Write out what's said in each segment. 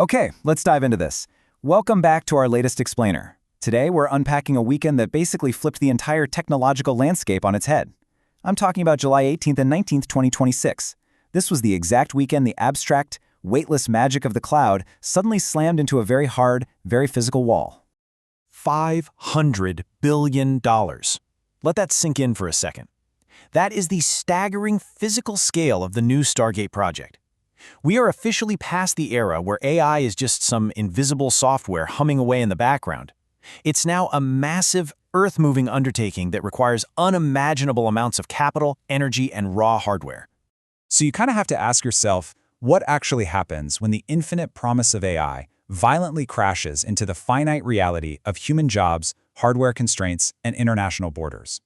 Okay, let's dive into this. Welcome back to our latest explainer. Today, we're unpacking a weekend that basically flipped the entire technological landscape on its head. I'm talking about July 18th and 19th, 2026. This was the exact weekend the abstract, weightless magic of the cloud suddenly slammed into a very hard, very physical wall. $500 billion. Let that sink in for a second. That is the staggering physical scale of the new Stargate project. We are officially past the era where AI is just some invisible software humming away in the background. It's now a massive, earth-moving undertaking that requires unimaginable amounts of capital, energy, and raw hardware. So you kind of have to ask yourself, what actually happens when the infinite promise of AI violently crashes into the finite reality of human jobs, hardware constraints, and international borders?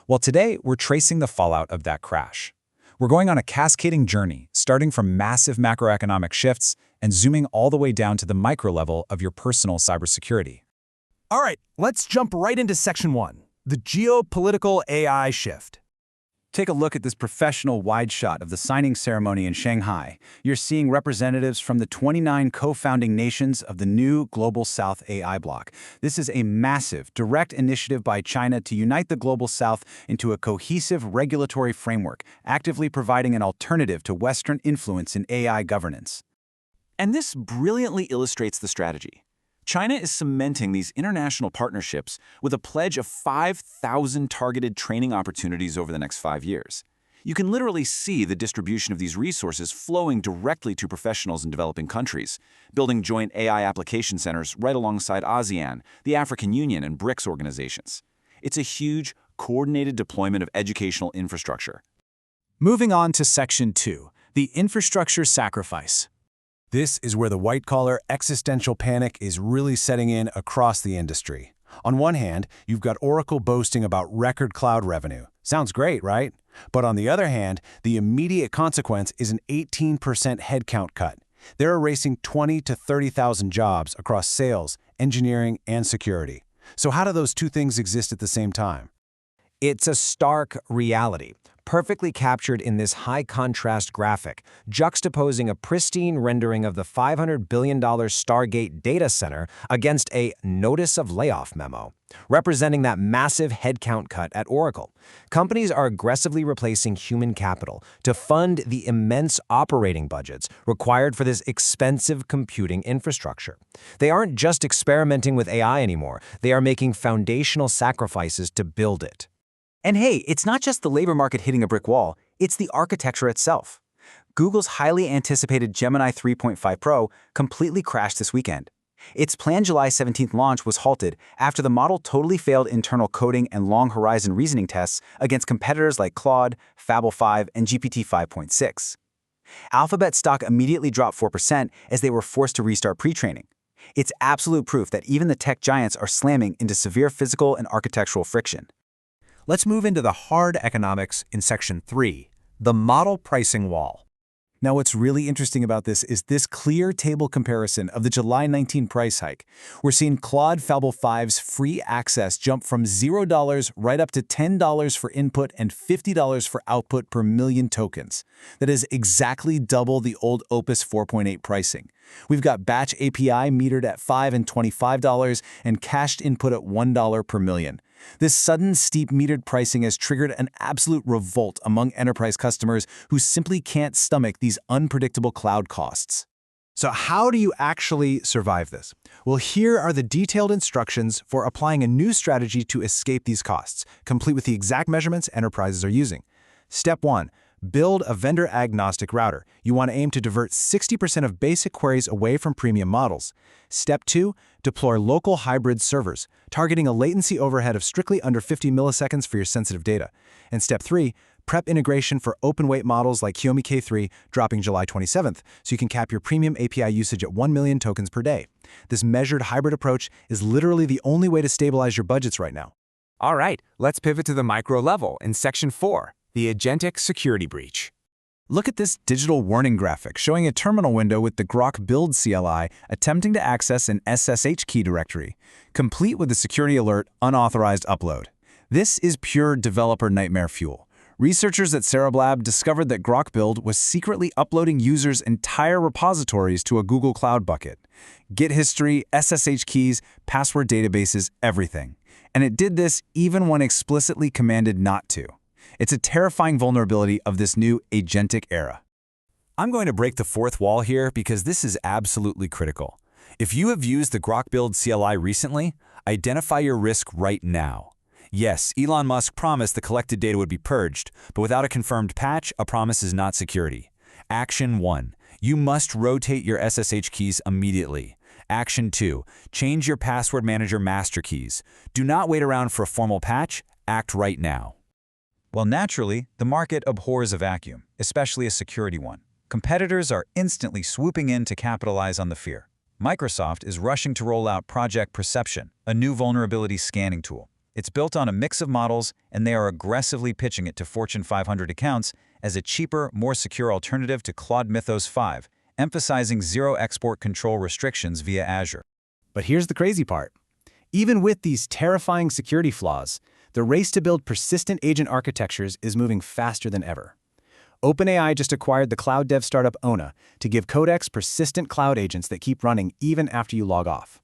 Well, today, we're tracing the fallout of that crash. We're going on a cascading journey, starting from massive macroeconomic shifts and zooming all the way down to the micro level of your personal cybersecurity. All right, let's jump right into Section 1, the geopolitical AI shift. Take a look at this professional wide shot of the signing ceremony in Shanghai. You're seeing representatives from the 29 co-founding nations of the new Global South AI bloc. This is a massive, direct initiative by China to unite the Global South into a cohesive regulatory framework, actively providing an alternative to Western influence in AI governance. And this brilliantly illustrates the strategy. China is cementing these international partnerships with a pledge of 5,000 targeted training opportunities over the next 5 years. You can literally see the distribution of these resources flowing directly to professionals in developing countries, building joint AI application centers right alongside ASEAN, the African Union, and BRICS organizations. It's a huge, coordinated deployment of educational infrastructure. Moving on to Section 2, the infrastructure sacrifice. This is where the white-collar existential panic is really setting in across the industry. On one hand, you've got Oracle boasting about record cloud revenue. Sounds great, right? But on the other hand, the immediate consequence is an 18% headcount cut. They're erasing 20 to 30,000 jobs across sales, engineering, and security. So how do those two things exist at the same time? It's a stark reality, perfectly captured in this high-contrast graphic, juxtaposing a pristine rendering of the $500 billion Stargate data center against a notice of layoff memo, representing that massive headcount cut at Oracle. Companies are aggressively replacing human capital to fund the immense operating budgets required for this expensive computing infrastructure. They aren't just experimenting with AI anymore, they are making foundational sacrifices to build it. And hey, it's not just the labor market hitting a brick wall, it's the architecture itself. Google's highly anticipated Gemini 3.5 Pro completely crashed this weekend. Its planned July 17th launch was halted after the model totally failed internal coding and long-horizon reasoning tests against competitors like Claude, Fable 5, and GPT 5.6. Alphabet stock immediately dropped 4% as they were forced to restart pre-training. It's absolute proof that even the tech giants are slamming into severe physical and architectural friction. Let's move into the hard economics in Section 3, the model pricing wall. Now, what's really interesting about this is this clear table comparison of the July 19 price hike. We're seeing Claude Fable 5's free access jump from $0 right up to $10 for input and $50 for output per million tokens. That is exactly double the old Opus 4.8 pricing. We've got batch API metered at $5 and $25 and cached input at $1 per million. This sudden, steep metered pricing has triggered an absolute revolt among enterprise customers who simply can't stomach these unpredictable cloud costs. So how do you actually survive this? Well, here are the detailed instructions for applying a new strategy to escape these costs, complete with the exact measurements enterprises are using. Step 1. Build a vendor-agnostic router. You want to aim to divert 60% of basic queries away from premium models. Step 2. Deploy local hybrid servers, targeting a latency overhead of strictly under 50 milliseconds for your sensitive data. And Step 3. Prep integration for open-weight models like Xiaomi K3, dropping July 27th, so you can cap your premium API usage at 1 million tokens per day. This measured hybrid approach is literally the only way to stabilize your budgets right now. All right, let's pivot to the micro level in Section 4, the Agentic Security Breach. Look at this digital warning graphic showing a terminal window with the Grock Build CLI attempting to access an SSH key directory, complete with the security alert unauthorized upload. This is pure developer nightmare fuel. Researchers at Cereblab discovered that Grock Build was secretly uploading users' entire repositories to a Google Cloud bucket. Git history, SSH keys, password databases, everything. And it did this even when explicitly commanded not to. It's a terrifying vulnerability of this new agentic era. I'm going to break the fourth wall here because this is absolutely critical. If you have used the Grock Build CLI recently, identify your risk right now. Yes, Elon Musk promised the collected data would be purged, but without a confirmed patch, a promise is not security. Action 1. You must rotate your SSH keys immediately. Action 2. Change your password manager master keys. Do not wait around for a formal patch. Act right now. Well, naturally, the market abhors a vacuum, especially a security one. Competitors are instantly swooping in to capitalize on the fear. Microsoft is rushing to roll out Project Perception, a new vulnerability scanning tool. It's built on a mix of models, and they are aggressively pitching it to Fortune 500 accounts as a cheaper, more secure alternative to Claude Mythos 5, emphasizing zero export control restrictions via Azure. But here's the crazy part. Even with these terrifying security flaws, the race to build persistent agent architectures is moving faster than ever. OpenAI just acquired the cloud dev startup Ona to give Codex persistent cloud agents that keep running even after you log off.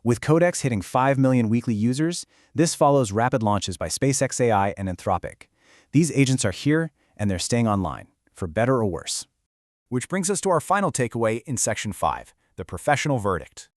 With Codex hitting 5 million weekly users, this follows rapid launches by SpaceX AI and Anthropic. These agents are here, and they're staying online, for better or worse. Which brings us to our final takeaway in Section 5, the professional verdict.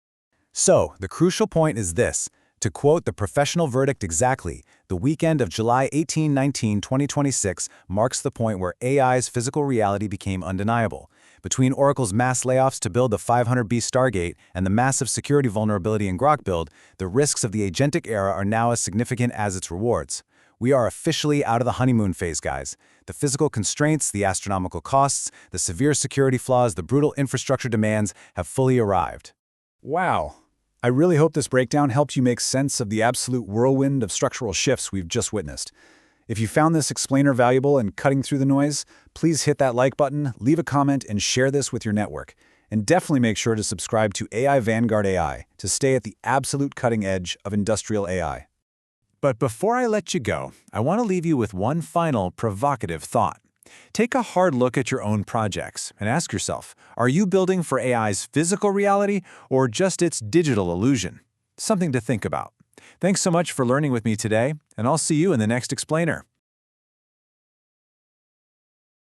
So, the crucial point is this. To quote the professional verdict exactly, the weekend of July 18-19, 2026 marks the point where AI's physical reality became undeniable. Between Oracle's mass layoffs to build the 500B Stargate and the massive security vulnerability in Grock Build, the risks of the agentic era are now as significant as its rewards. We are officially out of the honeymoon phase, guys. The physical constraints, the astronomical costs, the severe security flaws, the brutal infrastructure demands have fully arrived. Wow. I really hope this breakdown helped you make sense of the absolute whirlwind of structural shifts we've just witnessed. If you found this explainer valuable and cutting through the noise, please hit that like button, leave a comment, and share this with your network. And definitely make sure to subscribe to AI Vanguard AI to stay at the absolute cutting edge of industrial AI. But before I let you go, I want to leave you with one final provocative thought. Take a hard look at your own projects and ask yourself, are you building for AI's physical reality or just its digital illusion? Something to think about. Thanks so much for learning with me today, and I'll see you in the next explainer.